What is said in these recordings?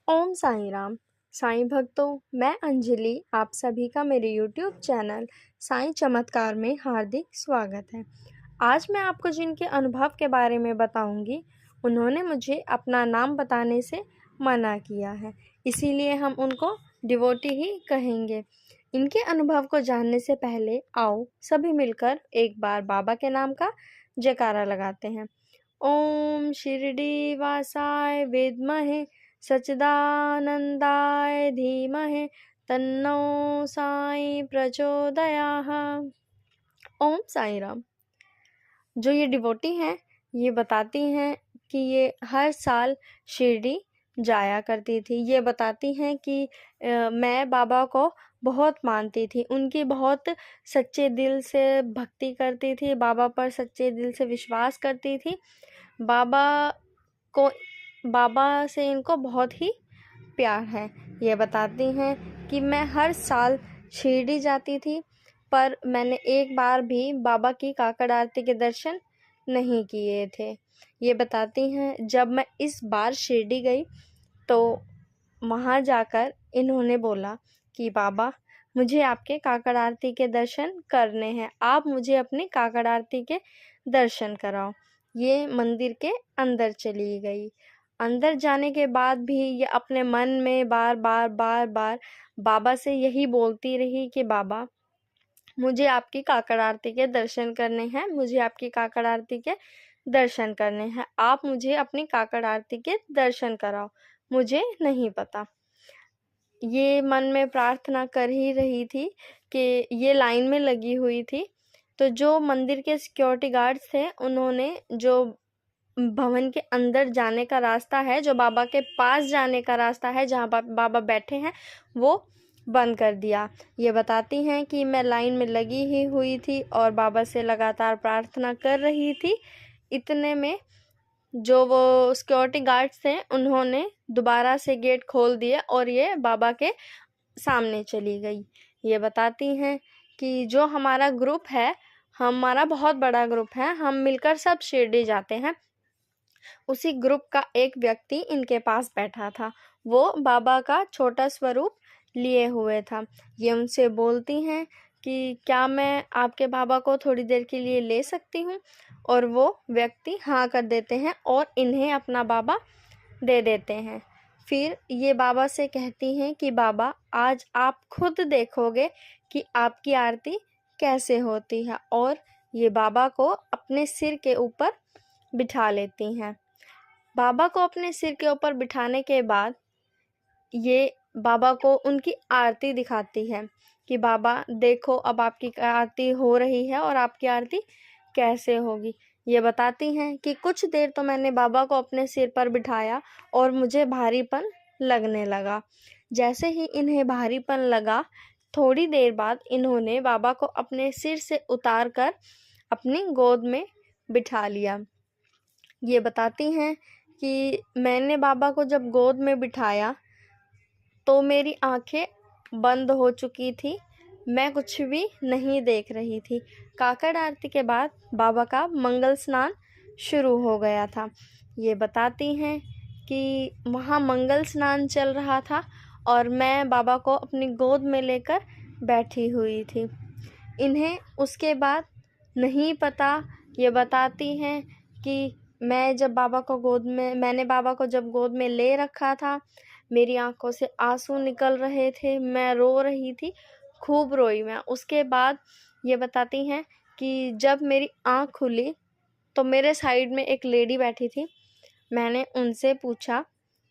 ओम साईं राम। साईं भक्तों, मैं अंजलि आप सभी का मेरे YouTube चैनल साईं चमत्कार में हार्दिक स्वागत है। आज मैं आपको जिनके अनुभव के बारे में बताऊंगी, उन्होंने मुझे अपना नाम बताने से मना किया है, इसीलिए हम उनको डिवोटी ही कहेंगे। इनके अनुभव को जानने से पहले आओ सभी मिलकर एक बार बाबा के नाम का जयकारा लगाते हैं। ओम शिरडी वासाय विद्महे सच्चिदानंदाय धीमहि तन्नो साई प्रचोदयात्। ओम साई राम। जो ये डिवोटी हैं, ये बताती हैं कि ये हर साल शिरडी जाया करती थी। ये बताती हैं कि मैं बाबा को बहुत मानती थी, उनकी बहुत सच्चे दिल से भक्ति करती थी, बाबा पर सच्चे दिल से विश्वास करती थी। बाबा से इनको बहुत ही प्यार है। ये बताती हैं कि मैं हर साल शिरडी जाती थी, पर मैंने एक बार भी बाबा की काकड़ आरती के दर्शन नहीं किए थे। ये बताती हैं जब मैं इस बार शिरडी गई तो वहाँ जाकर इन्होंने बोला कि बाबा, मुझे आपके काकड़ आरती के दर्शन करने हैं, आप मुझे अपनी काकड़ आरती के दर्शन कराओ। ये मंदिर के अंदर चली गई। अंदर जाने के बाद भी ये अपने मन में बार बार बाबा से यही बोलती रही कि बाबा, मुझे आपकी काकड़ आरती के दर्शन करने हैं, मुझे आपकी काकड़ आरती के दर्शन करने हैं, आप मुझे अपनी काकड़ आरती के दर्शन कराओ, मुझे नहीं पता। ये मन में प्रार्थना कर ही रही थी कि ये लाइन में लगी हुई थी, तो जो मंदिर के सिक्योरिटी गार्ड्स थे, उन्होंने जो भवन के अंदर जाने का रास्ता है, जो बाबा के पास जाने का रास्ता है, जहाँ बाबा बैठे हैं, वो बंद कर दिया। ये बताती हैं कि मैं लाइन में लगी ही हुई थी और बाबा से लगातार प्रार्थना कर रही थी। इतने में जो वो सिक्योरिटी गार्ड्स थे, उन्होंने दोबारा से गेट खोल दिए और ये बाबा के सामने चली गई। ये बताती हैं कि जो हमारा ग्रुप है, हमारा बहुत बड़ा ग्रुप है, हम मिलकर सब शिरडी जाते हैं। उसी ग्रुप का एक व्यक्ति इनके पास बैठा था, वो बाबा का छोटा स्वरूप लिए हुए था। ये उनसे बोलती हैं कि क्या मैं आपके बाबा को थोड़ी देर के लिए ले सकती हूँ, और वो व्यक्ति हाँ कर देते हैं और इन्हें अपना बाबा दे देते हैं। फिर ये बाबा से कहती हैं कि बाबा, आज आप खुद देखोगे कि आपकी आरती कैसे होती है, और ये बाबा को अपने सिर के ऊपर बिठा लेती हैं। बाबा को अपने सिर के ऊपर बिठाने के बाद ये बाबा को उनकी आरती दिखाती है कि बाबा देखो, अब आपकी आरती हो रही है और आपकी आरती कैसे होगी। ये बताती हैं कि कुछ देर तो मैंने बाबा को अपने सिर पर बिठाया और मुझे भारीपन लगने लगा। जैसे ही इन्हें भारीपन लगा, थोड़ी देर बाद इन्होंने बाबा को अपने सिर से उतार कर अपनी गोद में बिठा लिया। ये बताती हैं कि मैंने बाबा को जब गोद में बिठाया तो मेरी आंखें बंद हो चुकी थी, मैं कुछ भी नहीं देख रही थी। काकड़ आरती के बाद बाबा का मंगल स्नान शुरू हो गया था। ये बताती हैं कि वहाँ मंगल स्नान चल रहा था और मैं बाबा को अपनी गोद में लेकर बैठी हुई थी। इन्हें उसके बाद नहीं पता। ये बताती हैं कि मैंने बाबा को जब गोद में ले रखा था, मेरी आंखों से आंसू निकल रहे थे, मैं रो रही थी, खूब रोई मैं। उसके बाद ये बताती हैं कि जब मेरी आँख खुली तो मेरे साइड में एक लेडी बैठी थी। मैंने उनसे पूछा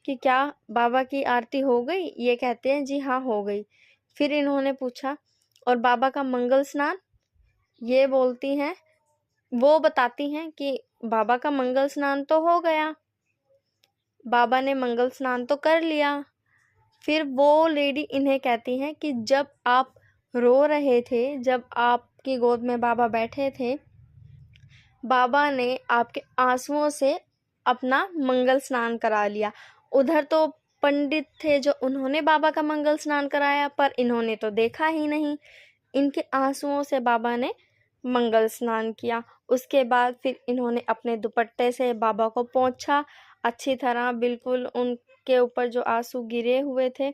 कि क्या बाबा की आरती हो गई? ये कहते हैं जी हाँ, हो गई। फिर इन्होंने पूछा, और बाबा का मंगल स्नान? ये वो बताती हैं कि बाबा का मंगल स्नान तो हो गया, बाबा ने मंगल स्नान तो कर लिया। फिर वो लेडी इन्हें कहती हैं कि जब आप रो रहे थे, जब आपकी गोद में बाबा बैठे थे, बाबा ने आपके आंसुओं से अपना मंगल स्नान करा लिया। उधर तो पंडित थे जो उन्होंने बाबा का मंगल स्नान कराया, पर इन्होंने तो देखा ही नहीं। इनके आंसुओं से बाबा ने मंगल स्नान किया। उसके बाद फिर इन्होंने अपने दुपट्टे से बाबा को पोंछा अच्छी तरह, बिल्कुल के ऊपर जो आंसू गिरे हुए थे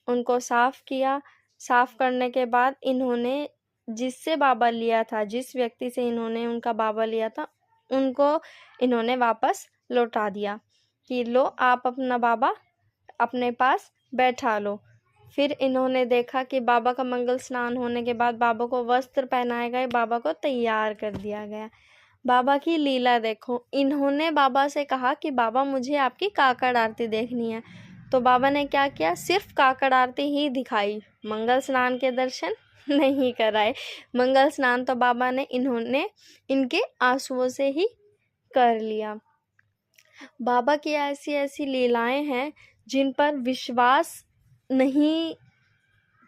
उनको साफ़ किया। साफ़ करने के बाद इन्होंने जिससे बाबा लिया था, जिस व्यक्ति से इन्होंने उनका बाबा लिया था, उनको इन्होंने वापस लौटा दिया कि लो आप अपना बाबा अपने पास बैठा लो। फिर इन्होंने देखा कि बाबा का मंगल स्नान होने के बाद बाबा को वस्त्र पहनाए गए, बाबा को तैयार कर दिया गया। बाबा की लीला देखो, इन्होंने बाबा से कहा कि बाबा मुझे आपकी काकड़ आरती देखनी है, तो बाबा ने क्या किया, सिर्फ काकड़ आरती ही दिखाई, मंगल स्नान के दर्शन नहीं कराए। मंगल स्नान तो बाबा ने इन्होंने इनके आंसुओं से ही कर लिया। बाबा की ऐसी ऐसी लीलाएं हैं जिन पर विश्वास नहीं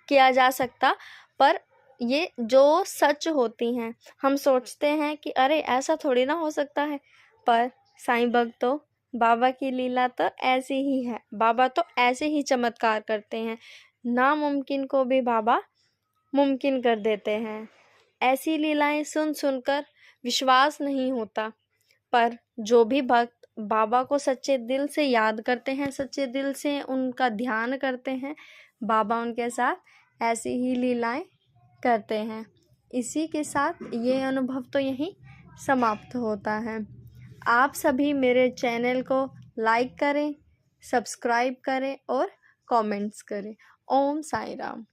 किया जा सकता, पर ये जो सच होती हैं। हम सोचते हैं कि अरे ऐसा थोड़ी ना हो सकता है, पर साईं भक्तों बाबा की लीला तो ऐसी ही है। बाबा तो ऐसे ही चमत्कार करते हैं, नामुमकिन को भी बाबा मुमकिन कर देते हैं। ऐसी लीलाएं सुन सुनकर विश्वास नहीं होता, पर जो भी भक्त बाबा को सच्चे दिल से याद करते हैं, सच्चे दिल से उनका ध्यान करते हैं, बाबा उनके साथ ऐसी ही लीलाएं करते हैं। इसी के साथ ये अनुभव तो यहीं समाप्त होता है। आप सभी मेरे चैनल को लाइक करें, सब्सक्राइब करें और कमेंट्स करें। ओम साईं राम।